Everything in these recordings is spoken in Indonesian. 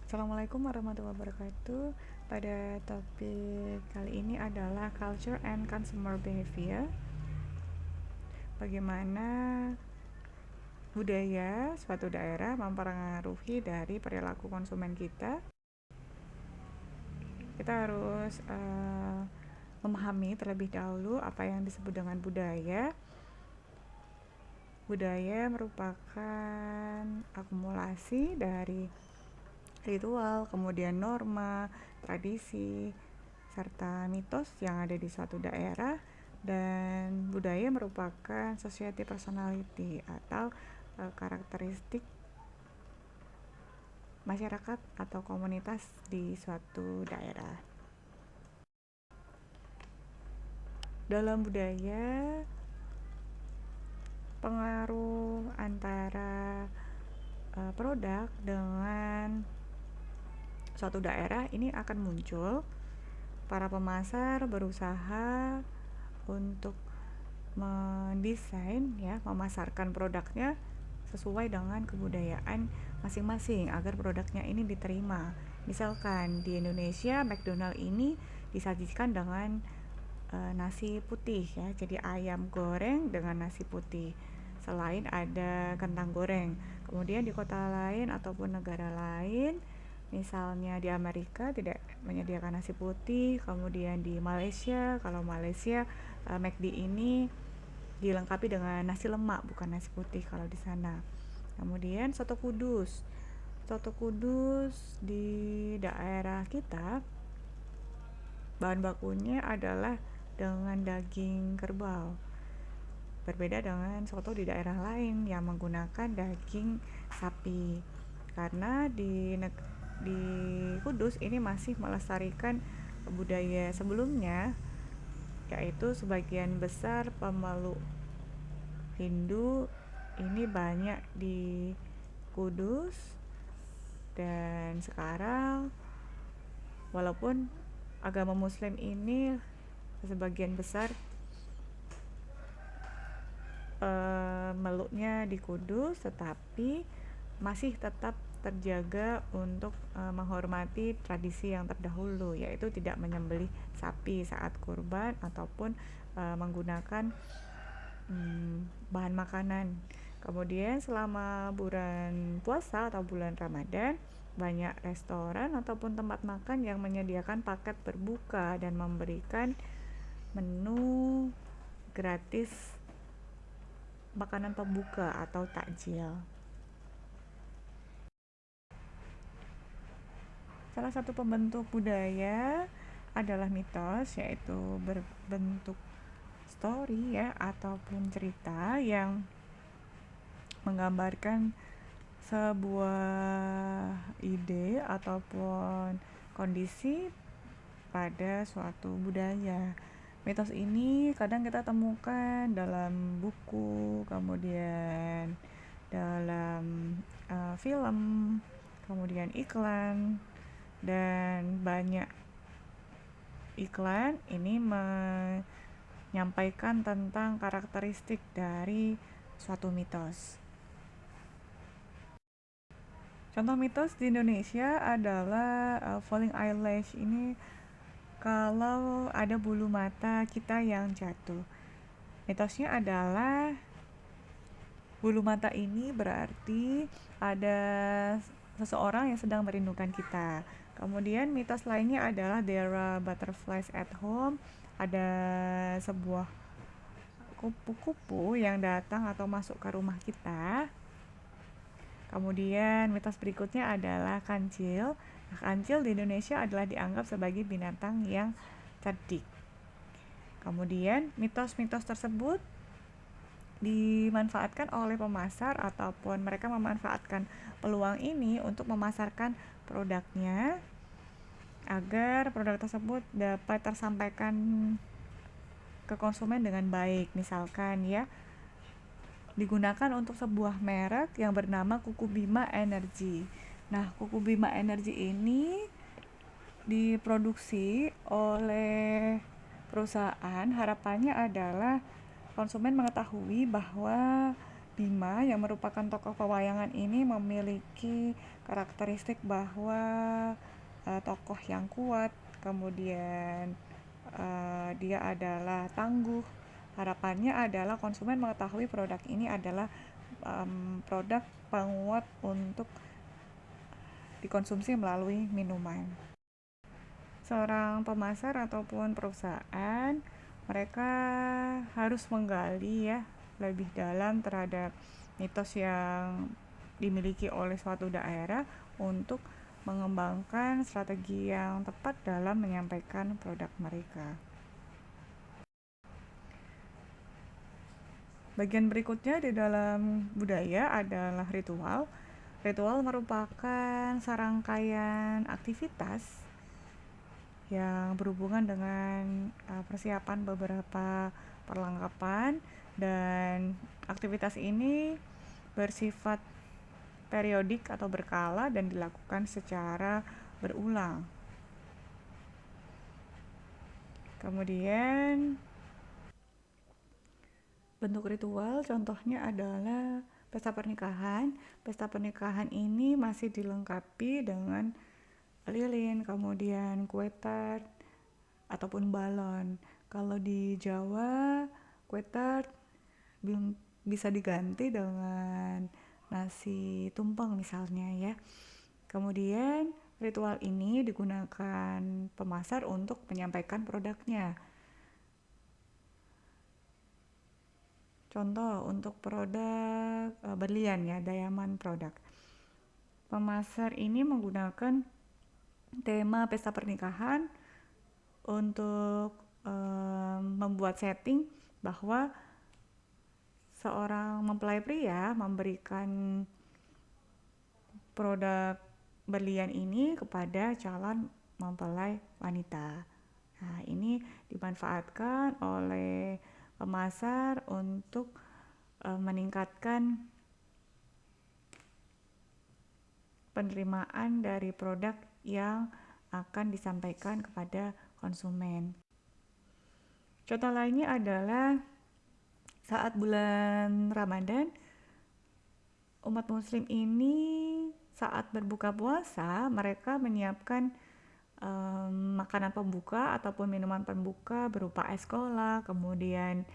Assalamualaikum warahmatullahi wabarakatuh. Pada topik kali ini adalah culture and consumer behavior. Bagaimana budaya suatu daerah mempengaruhi dari perilaku konsumen kita. Kita harus memahami terlebih dahulu apa yang disebut dengan budaya. Budaya merupakan akumulasi dari ritual, kemudian norma, tradisi, serta mitos yang ada di suatu daerah. Dan budaya merupakan society personality atau karakteristik masyarakat atau komunitas di suatu daerah. Dalam budaya, pengaruh antara produk dengan suatu daerah ini akan muncul. Para pemasar berusaha untuk mendesain memasarkan produknya sesuai dengan kebudayaan masing-masing agar produknya ini diterima. Misalkan di Indonesia, McDonald ini disajikan dengan nasi putih ya, jadi ayam goreng dengan nasi putih. Selain ada kentang goreng. Kemudian di kota lain ataupun negara lain, misalnya di Amerika tidak menyediakan nasi putih. Kemudian di Malaysia, kalau Malaysia McD ini dilengkapi dengan nasi lemak bukan nasi putih kalau di sana. Kemudian soto Kudus. Soto Kudus di daerah kita bahan bakunya adalah dengan daging kerbau. Berbeda dengan soto di daerah lain yang menggunakan daging sapi. Karena di Kudus ini masih melestarikan budaya sebelumnya, yaitu sebagian besar pemeluk Hindu ini banyak di Kudus. Dan sekarang walaupun agama Muslim ini sebagian besar meluknya di Kudus, tetapi masih tetap terjaga untuk menghormati tradisi yang terdahulu, yaitu tidak menyembelih sapi saat kurban ataupun menggunakan bahan makanan. Kemudian selama bulan puasa atau bulan Ramadan, banyak restoran ataupun tempat makan yang menyediakan paket berbuka dan memberikan menu gratis makanan pembuka atau takjil. Salah satu pembentuk budaya adalah mitos, yaitu berbentuk story ya ataupun cerita yang menggambarkan sebuah ide ataupun kondisi pada suatu budaya. Mitos ini kadang kita temukan dalam buku, kemudian dalam film, kemudian iklan, dan banyak iklan ini menyampaikan tentang karakteristik dari suatu mitos. Contoh mitos di Indonesia adalah falling eyelash. Ini kalau ada bulu mata kita yang jatuh. Mitosnya adalah bulu mata ini berarti ada seseorang yang sedang merindukan kita. Kemudian mitos lainnya adalah there are butterflies at home. Ada sebuah kupu-kupu yang datang atau masuk ke rumah kita. Kemudian mitos berikutnya adalah kancil. Kancil di Indonesia adalah dianggap sebagai binatang yang cerdik. Kemudian mitos-mitos tersebut dimanfaatkan oleh pemasar ataupun mereka memanfaatkan peluang ini untuk memasarkan produknya agar produk tersebut dapat tersampaikan ke konsumen dengan baik. Misalkan ya, digunakan untuk sebuah merek yang bernama Kuku Bima Energy. Nah, Kuku Bima Energy ini diproduksi oleh perusahaan, harapannya adalah konsumen mengetahui bahwa Bima yang merupakan tokoh pewayangan ini memiliki karakteristik bahwa tokoh yang kuat, kemudian dia adalah tangguh. Harapannya adalah konsumen mengetahui produk ini adalah produk penguat untuk dikonsumsi melalui minuman. Seorang pemasar ataupun perusahaan, mereka harus menggali ya lebih dalam terhadap mitos yang dimiliki oleh suatu daerah untuk mengembangkan strategi yang tepat dalam menyampaikan produk mereka. Bagian berikutnya di dalam budaya adalah ritual. Ritual merupakan serangkaian aktivitas yang berhubungan dengan persiapan beberapa perlengkapan, dan aktivitas ini bersifat periodik atau berkala dan dilakukan secara berulang. Kemudian bentuk ritual contohnya adalah pesta pernikahan. Pesta pernikahan ini masih dilengkapi dengan lilin, kemudian kue tart ataupun balon. Kalau di Jawa, kue tart bisa diganti dengan nasi tumpeng misalnya ya. Kemudian ritual ini digunakan pemasar untuk menyampaikan produknya. Contoh untuk produk berlian ya, diamond product. Pemasar ini menggunakan tema pesta pernikahan untuk membuat setting bahwa seorang mempelai pria memberikan produk berlian ini kepada calon mempelai wanita. Nah, ini dimanfaatkan oleh pemasar untuk meningkatkan penerimaan dari produk yang akan disampaikan kepada konsumen. Contoh lainnya adalah saat bulan Ramadan, umat muslim ini saat berbuka puasa mereka menyiapkan makanan pembuka ataupun minuman pembuka berupa es cola, kemudian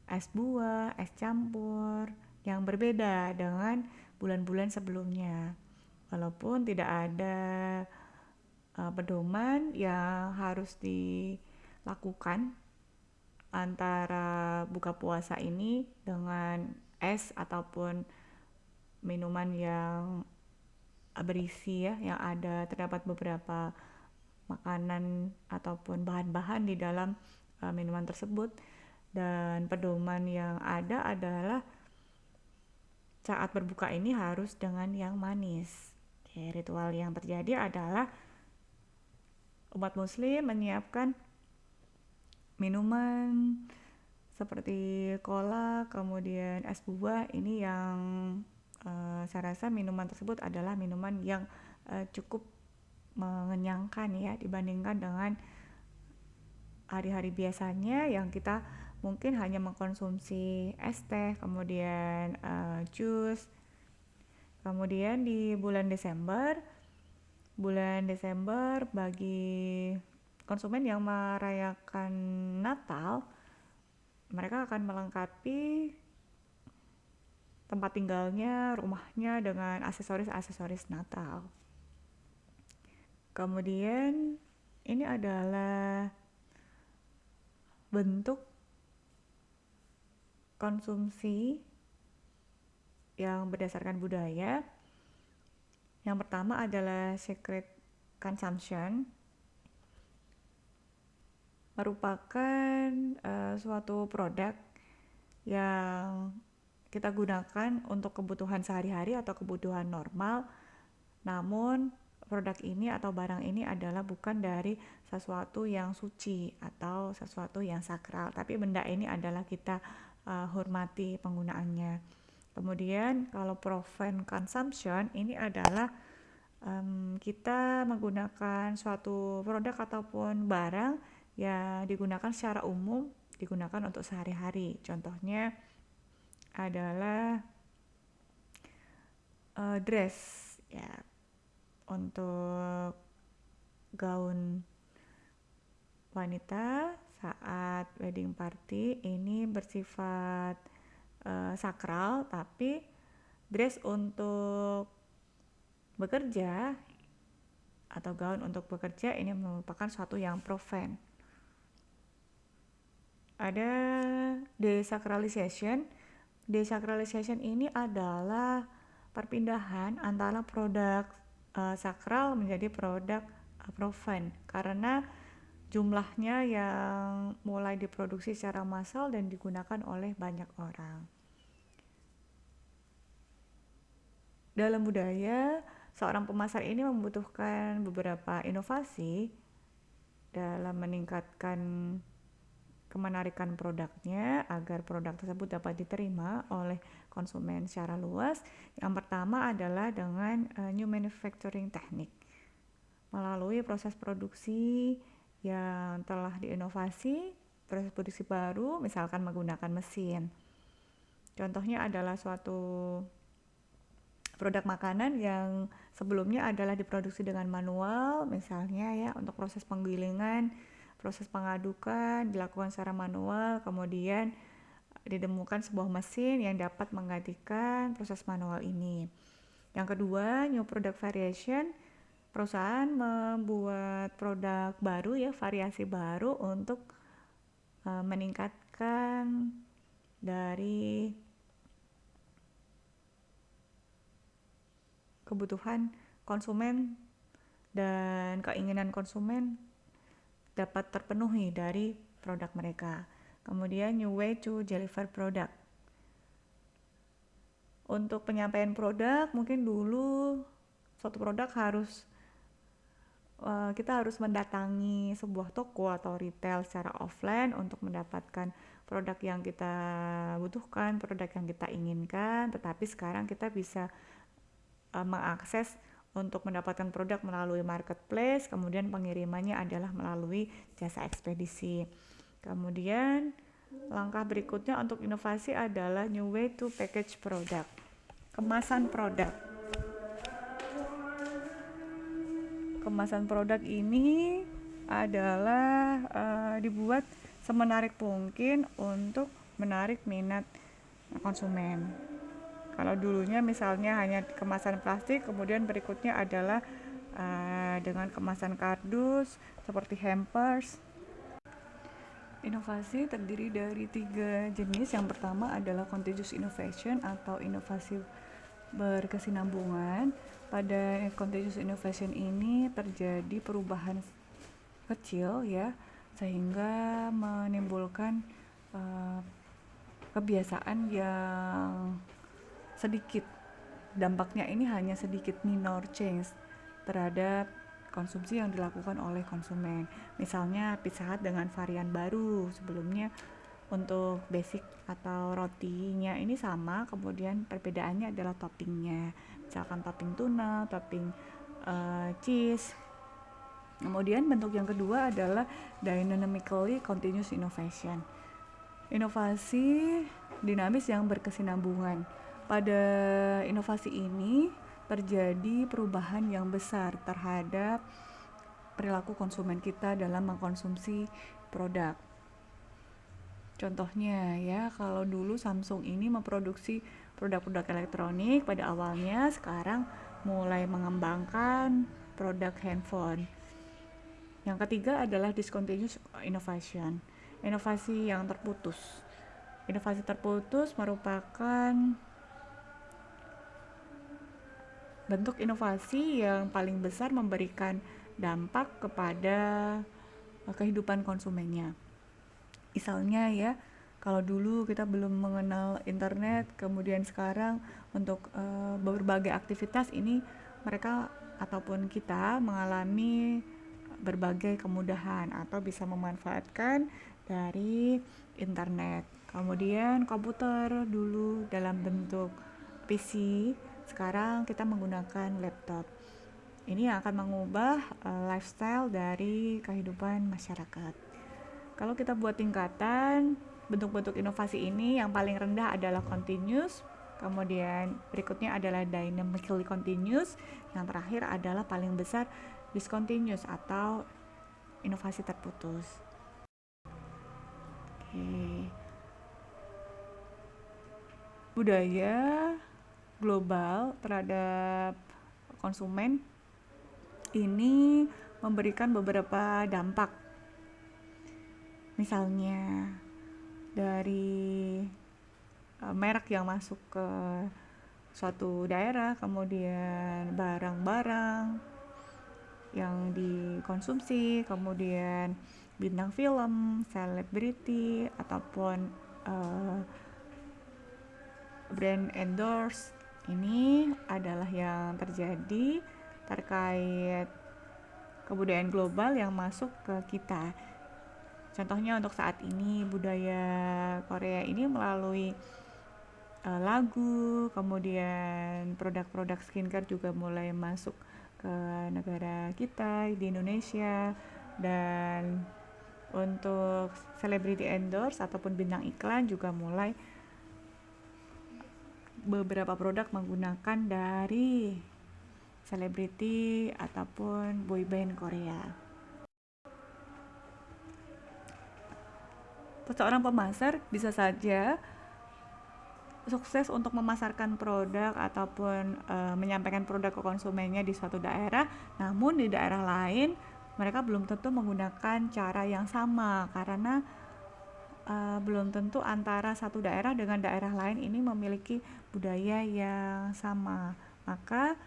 es buah, es campur yang berbeda dengan bulan-bulan sebelumnya. Walaupun tidak ada pedoman yang harus dilakukan antara buka puasa ini dengan es ataupun minuman yang berisi ya, yang terdapat beberapa makanan ataupun bahan-bahan di dalam minuman tersebut. Dan pedoman yang ada adalah saat berbuka ini harus dengan yang manis. Ritual yang terjadi adalah umat muslim menyiapkan minuman seperti cola, kemudian es buah. Ini yang saya rasa minuman tersebut adalah minuman yang cukup mengenyangkan ya dibandingkan dengan hari-hari biasanya yang kita mungkin hanya mengkonsumsi es teh, kemudian jus. Kemudian di bulan Desember bagi konsumen yang merayakan Natal, mereka akan melengkapi tempat tinggalnya, rumahnya dengan aksesoris-aksesoris Natal. Kemudian ini adalah bentuk konsumsi yang berdasarkan budaya. Yang pertama adalah secret consumption, merupakan suatu produk yang kita gunakan untuk kebutuhan sehari-hari atau kebutuhan normal, namun produk ini atau barang ini adalah bukan dari sesuatu yang suci atau sesuatu yang sakral, tapi benda ini adalah kita hormati penggunaannya. Kemudian kalau proven consumption ini adalah kita menggunakan suatu produk ataupun barang yang digunakan secara umum, digunakan untuk sehari-hari. Contohnya adalah dress ya, untuk gaun wanita saat wedding party ini bersifat sakral, tapi dress untuk bekerja atau gaun untuk bekerja ini merupakan suatu yang profane. Ada desacralization. Desacralization ini adalah perpindahan antara produk sakral menjadi produk profane, karena jumlahnya yang mulai diproduksi secara massal dan digunakan oleh banyak orang. Dalam budaya, seorang pemasar ini membutuhkan beberapa inovasi dalam meningkatkan kemenarikan produknya agar produk tersebut dapat diterima oleh konsumen secara luas. Yang pertama adalah dengan new manufacturing technique. Melalui proses produksi yang telah diinovasi, proses produksi baru misalkan menggunakan mesin. Contohnya adalah suatu produk makanan yang sebelumnya adalah diproduksi dengan manual, misalnya ya untuk proses penggilingan, proses pengadukan dilakukan secara manual, kemudian ditemukan sebuah mesin yang dapat menggantikan proses manual ini. Yang kedua, new product variation. Perusahaan membuat produk baru ya, variasi baru untuk meningkatkan dari kebutuhan konsumen dan keinginan konsumen dapat terpenuhi dari produk mereka. Kemudian new way to deliver product. Untuk penyampaian produk, mungkin dulu suatu produk kita harus mendatangi sebuah toko atau retail secara offline untuk mendapatkan produk yang kita butuhkan, produk yang kita inginkan. Tetapi sekarang kita bisa mengakses untuk mendapatkan produk melalui marketplace, kemudian pengirimannya adalah melalui jasa ekspedisi. Kemudian langkah berikutnya untuk inovasi adalah new way to package product. Kemasan produk. Kemasan produk ini adalah dibuat semenarik mungkin untuk menarik minat konsumen. Kalau dulunya misalnya hanya kemasan plastik, kemudian berikutnya adalah dengan kemasan kardus seperti hampers. Inovasi terdiri dari 3 jenis. Yang pertama adalah continuous innovation atau inovasi berkesinambungan. Pada continuous innovation ini terjadi perubahan kecil ya, sehingga menimbulkan kebiasaan yang sedikit. Dampaknya ini hanya sedikit, minor change terhadap konsumsi yang dilakukan oleh konsumen. Misalnya Pizza Hut dengan varian baru. Sebelumnya untuk basic atau rotinya ini sama, kemudian perbedaannya adalah toppingnya. Misalkan topping tuna, topping cheese. Kemudian bentuk yang kedua adalah dynamically continuous innovation. Inovasi dinamis yang berkesinambungan. Pada inovasi ini terjadi perubahan yang besar terhadap perilaku konsumen kita dalam mengkonsumsi produk. Contohnya ya, kalau dulu Samsung ini memproduksi produk-produk elektronik pada awalnya, sekarang mulai mengembangkan produk handphone. Yang ketiga adalah discontinuous innovation, inovasi yang terputus. Inovasi terputus merupakan bentuk inovasi yang paling besar memberikan dampak kepada kehidupan konsumennya. Misalnya ya, kalau dulu kita belum mengenal internet, kemudian sekarang untuk berbagai aktivitas ini mereka ataupun kita mengalami berbagai kemudahan atau bisa memanfaatkan dari internet. Kemudian komputer dulu dalam bentuk PC, sekarang kita menggunakan laptop. Ini yang akan mengubah lifestyle dari kehidupan masyarakat. Kalau kita buat tingkatan, bentuk-bentuk inovasi ini yang paling rendah adalah continuous, kemudian berikutnya adalah dynamically continuous, yang terakhir adalah paling besar discontinuous atau inovasi terputus. Oke. Budaya global terhadap konsumen ini memberikan beberapa dampak. Misalnya dari merek yang masuk ke suatu daerah, kemudian barang-barang yang dikonsumsi, kemudian bintang film, selebriti, ataupun brand endorse. Ini adalah yang terjadi terkait kebudayaan global yang masuk ke kita. Contohnya untuk saat ini budaya Korea ini melalui lagu, kemudian produk-produk skincare juga mulai masuk ke negara kita di Indonesia, dan untuk celebrity endorse ataupun bintang iklan juga mulai beberapa produk menggunakan dari selebriti ataupun boyband Korea. Seorang pemasar bisa saja sukses untuk memasarkan produk ataupun menyampaikan produk ke konsumennya di suatu daerah, namun di daerah lain mereka belum tentu menggunakan cara yang sama karena belum tentu antara satu daerah dengan daerah lain ini memiliki budaya yang sama. Maka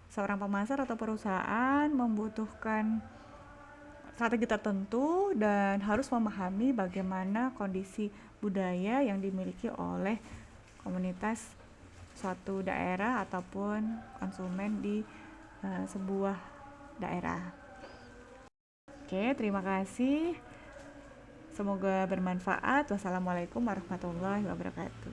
seorang pemasar atau perusahaan membutuhkan strategi tertentu dan harus memahami bagaimana kondisi budaya yang dimiliki oleh komunitas suatu daerah ataupun konsumen di sebuah daerah. Oke, terima kasih. Semoga bermanfaat. Wassalamualaikum warahmatullahi wabarakatuh.